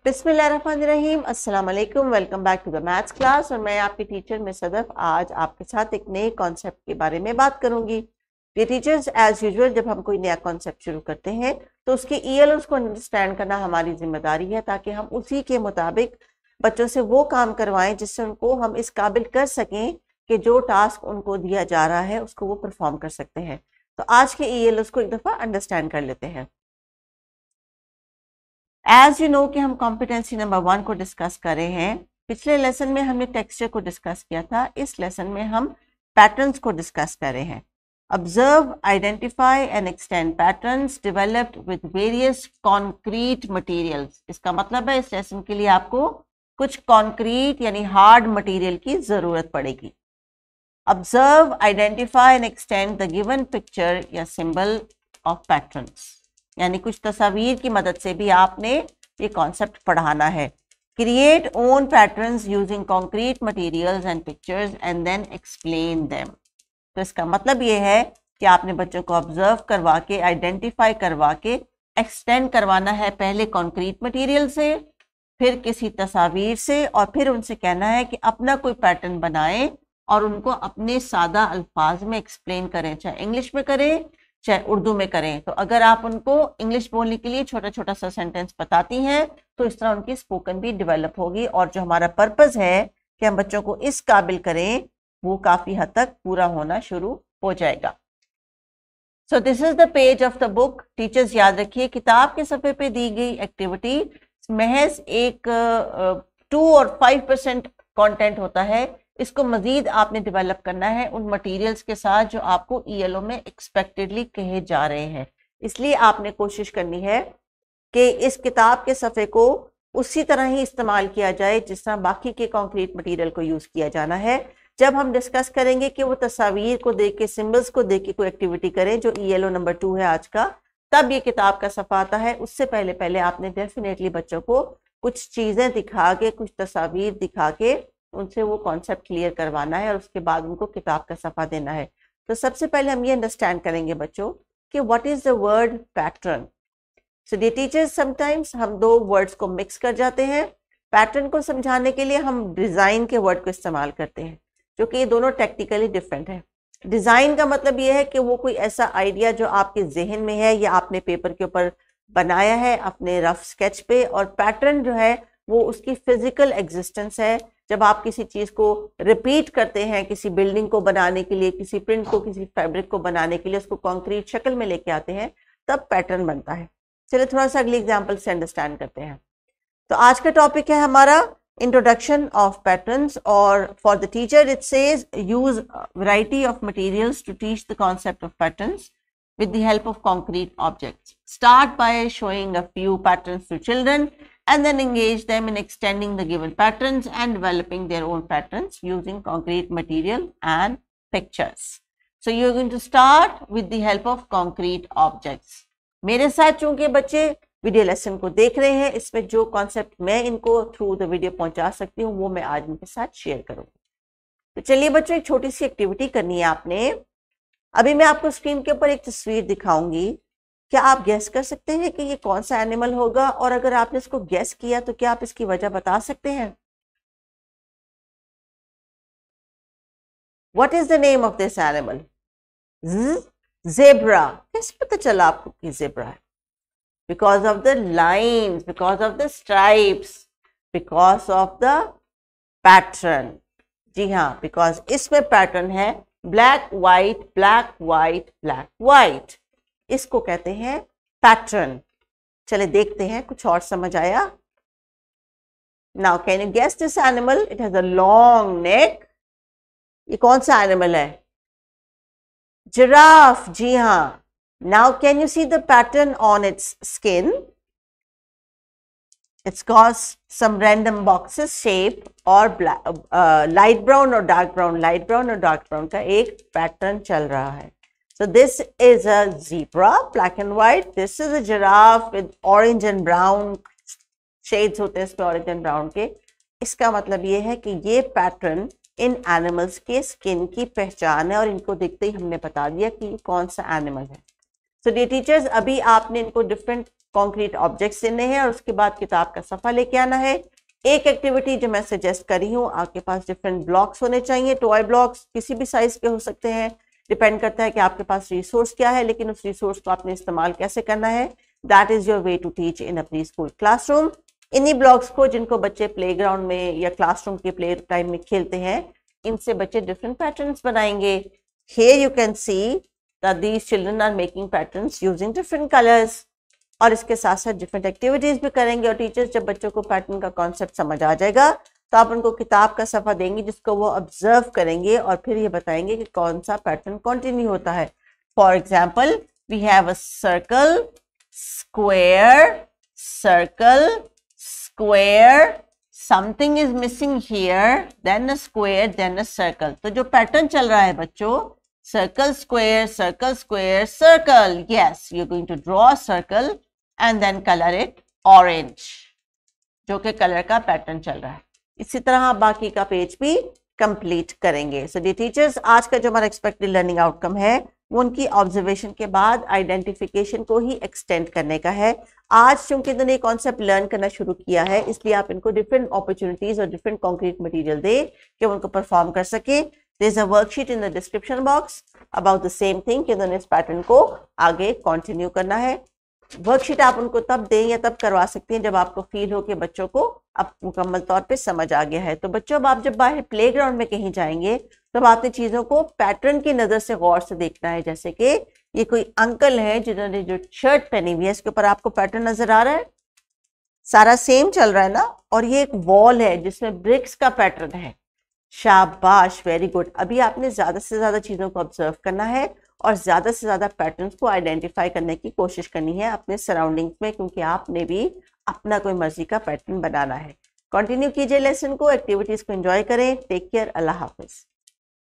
बिस्मिल्लाहिर्रहमानिर्रहीम, अस्सलाम वालेकुम। Welcome back to the maths class. और मैं आपकी टीचर मिस सदफ आज आपके साथ एक नए कॉन्सेप्ट के बारे में बात करूंगी। ये टीचर्स एज यूजुअल जब हम कोई नया कॉन्सेप्ट शुरू करते हैं तो उसके ईएलओस को अंडरस्टैंड करना हमारी जिम्मेदारी है, ताकि हम उसी के मुताबिक बच्चों से वो काम करवाएं जिससे उनको हम इस काबिल कर सकें कि जो टास्क उनको दिया जा रहा है उसको वो परफॉर्म कर सकते हैं। तो आज के ईएलओस को एक दफ़ा अंडरस्टैंड कर लेते हैं। एज यू नो कि हम कॉम्पिटेंसी नंबर 1 को डिस्कस कर रहे हैं। पिछले लेसन में हमने टेक्सचर को डिस्कस किया था, इस लेसन में हम पैटर्न्स को डिस्कस कर रहे हैं। Observe, identify and extend patterns developed with various concrete materials. इसका मतलब है इस लेसन के लिए आपको कुछ कॉन्क्रीट यानी हार्ड मटेरियल की जरूरत पड़ेगी। Observe, identify and extend the given picture या सिंबल ऑफ पैटर्न्स, यानी कुछ तस्वीर की मदद से भी आपने ये कॉन्सेप्ट पढ़ाना है। Create own patterns using concrete materials and pictures and then explain them. तो इसका मतलब ये है कि आपने बच्चों को ऑब्जर्व करवा के, आइडेंटिफाई करवा के, एक्सटेंड करवाना है, पहले कॉन्क्रीट मटेरियल से, फिर किसी तस्वीर से, और फिर उनसे कहना है कि अपना कोई पैटर्न बनाएं और उनको अपने सादा अल्फाज में एक्सप्लेन करें, चाहे इंग्लिश में करें चाहे उर्दू में करें। तो अगर आप उनको इंग्लिश बोलने के लिए छोटा छोटा सा सेंटेंस बताती हैं तो इस तरह उनकी स्पोकन भी डेवलप होगी, और जो हमारा पर्पस है कि हम बच्चों को इस काबिल करें वो काफी हद तक पूरा होना शुरू हो जाएगा। So this is the page of the book. Teachers याद रखिए, किताब के सफ़े पे दी गई एक्टिविटी महज एक 2 और 5% कंटेंट होता है। इसको मजीद आपने डेवलप करना है उन मटेरियल्स के साथ जो आपको ईएलओ में एक्सपेक्टेडली कहे जा रहे हैं। इसलिए आपने कोशिश करनी है कि इस किताब के सफ़े को उसी तरह ही इस्तेमाल किया जाए जिस तरह बाकी के कंक्रीट मटेरियल को यूज़ किया जाना है। जब हम डिस्कस करेंगे कि वो तस्वीर को देख के, सिम्बल्स को देख के कोई एक्टिविटी करें, जो ईएलओ नंबर 2 है आज का, तब ये किताब का सफ़ा आता है। उससे पहले पहले आपने डेफिनेटली बच्चों को कुछ चीज़ें दिखा के, कुछ तस्वीर दिखा के उनसे वो कॉन्सेप्ट क्लियर करवाना है, और उसके बाद उनको किताब का सफ़ा देना है। तो सबसे पहले हम ये अंडरस्टैंड करेंगे बच्चों कि what is the word pattern. So dear teachers, sometimes हम दो वर्ड्स को मिक्स कर जाते हैं। पैटर्न को समझाने के लिए हम डिज़ाइन के वर्ड को इस्तेमाल करते हैं, जो कि ये दोनों टेक्निकली डिफरेंट है। डिज़ाइन का मतलब ये है कि वो कोई ऐसा आइडिया जो आपके जहन में है या आपने पेपर के ऊपर बनाया है अपने रफ स्केच पे, और पैटर्न जो है वो उसकी फिजिकल एग्जिस्टेंस है। जब आप किसी चीज़ को रिपीट करते हैं, किसी बिल्डिंग को बनाने के लिए, किसी प्रिंट को, किसी फैब्रिक को बनाने के लिए, उसको कॉन्क्रीट शक्ल में लेके आते हैं, तब पैटर्न बनता है। चलिए थोड़ा सा अगली एग्जांपल से अंडरस्टैंड करते हैं। तो आज का टॉपिक है हमारा इंट्रोडक्शन ऑफ पैटर्न्स, और for the teacher it says use variety of materials to teach the concept of patterns with the help of concrete objects. Start by showing a few patterns to children and then engage them in extending the given patterns and developing their own patterns using concrete material and pictures. So you're going to start with the help of concrete objects. मेरे साथ चूंकि बच्चे video lesson को देख रहे हैं, इसमें जो कॉन्सेप्ट मैं इनको थ्रू द वीडियो पहुंचा सकती हूँ वो मैं आज इनके साथ शेयर करूँगी। तो चलिए बच्चों, एक छोटी सी एक्टिविटी करनी है आपने। अभी मैं आपको स्क्रीन के ऊपर एक तस्वीर दिखाऊंगी। क्या आप गैस कर सकते हैं कि ये कौन सा एनिमल होगा? और अगर आपने इसको गैस किया तो क्या आप इसकी वजह बता सकते हैं? What is the name of this animal? Zebra. कैसे पता चला आपको कि ज़ेब्रा है? Because of the lines, because of the stripes, because of the pattern. जी हाँ, बिकॉज इसमें पैटर्न है black white, black white, black white. इसको कहते हैं पैटर्न। चले देखते हैं कुछ और समझ आया। Now can you guess this animal? It has a long neck. ये कौन सा एनिमल है? जिराफ। जी हाँ। Now can you see the pattern on its skin? It's got some random boxes shape और light brown और dark brown, light brown और dark brown का एक पैटर्न चल रहा है। So this is a zebra, black and white. This is a giraffe with orange and brown shades होते हैं इसमें, orange and brown के। इसका मतलब ये है कि ये पैटर्न इन एनिमल्स के स्किन की पहचान है, और इनको देखते ही हमने बता दिया कि ये कौन सा एनिमल है। So dear teachers, अभी आपने इनको डिफरेंट कॉन्क्रीट ऑब्जेक्ट्स देने हैं और उसके बाद किताब का सफ़ा लेके आना है। एक एक्टिविटी जो मैं सजेस्ट कर रही हूँ, आपके पास डिफरेंट ब्लॉक्स होने चाहिए, टॉय ब्लॉक्स किसी भी साइज के हो सकते हैं, डिपेंड करता है कि आपके पास रिसोर्स क्या है, लेकिन उस रिसोर्स को आपने इस्तेमाल कैसे करना है। That is your way to teach in a pre school classroom. इन्हीं ब्लॉक्स को जिनको बच्चे प्लेग्राउंड में या क्लासरूम के प्ले टाइम में खेलते हैं, इनसे बच्चे डिफरेंट पैटर्न्स बनाएंगे। Here you can see that these children are making patterns using different colours, और इसके साथ साथ डिफरेंट एक्टिविटीज भी करेंगे। और टीचर्स जब बच्चों को पैटर्न का कॉन्सेप्ट समझ आ जाएगा तो आप उनको किताब का सफ़ा देंगे जिसको वो ऑब्जर्व करेंगे और फिर ये बताएंगे कि कौन सा पैटर्न कंटिन्यू होता है। For example, we have a circle, square, circle, square, something is missing here, then a square, then a circle. तो जो पैटर्न चल रहा है बच्चों, circle square, circle square, circle, yes, you're going to draw a circle and then color it orange, जो कि colour का pattern चल रहा है। इसी तरह आप बाकी का पेज भी कंप्लीट करेंगे। सो डी टीचर्स, आज का जो हमारा एक्सपेक्टेड लर्निंग आउटकम है वो उनकी ऑब्जर्वेशन के बाद आइडेंटिफिकेशन को ही एक्सटेंड करने का है। आज चूंकि इन्होंने ये कॉन्सेप्ट लर्न करना शुरू किया है, इसलिए आप इनको डिफरेंट अपॉर्चुनिटीज और डिफरेंट कॉन्क्रीट मटेरियल दे कि वो उनको परफॉर्म कर सके। There is a worksheet in the description box about the same thing कि उन्होंने इस पैटर्न को आगे कंटिन्यू करना है। वर्कशीट आप उनको तब दें या तब करवा सकते हैं जब आपको फील हो कि बच्चों को अब मुकम्मल तौर पे समझ आ गया है। तो बच्चों, अब आप जब बाहर प्लेग्राउंड में कहीं जाएंगे तो आपने चीज़ों को पैटर्न की नज़र से गौर से देखना है। जैसे कि ये कोई अंकल है जिन्होंने जो शर्ट पहनी हुई है, इसके ऊपर आपको पैटर्न नज़र आ रहा है, सारा सेम चल रहा है ना। और ये एक वॉल है जिसमें ब्रिक्स का पैटर्न है। शाबाश, वेरी गुड। अभी आपने ज़्यादा से ज़्यादा चीज़ों को ऑब्जर्व करना है और ज़्यादा से ज़्यादा पैटर्न्स को आइडेंटिफाई करने की कोशिश करनी है अपने सराउंडिंग्स में, क्योंकि आपने भी अपना कोई मर्जी का पैटर्न बनाना है। कंटिन्यू कीजिए लेसन को, एक्टिविटीज़ को एंजॉय करें। टेक केयर, अल्लाह हाफिज़।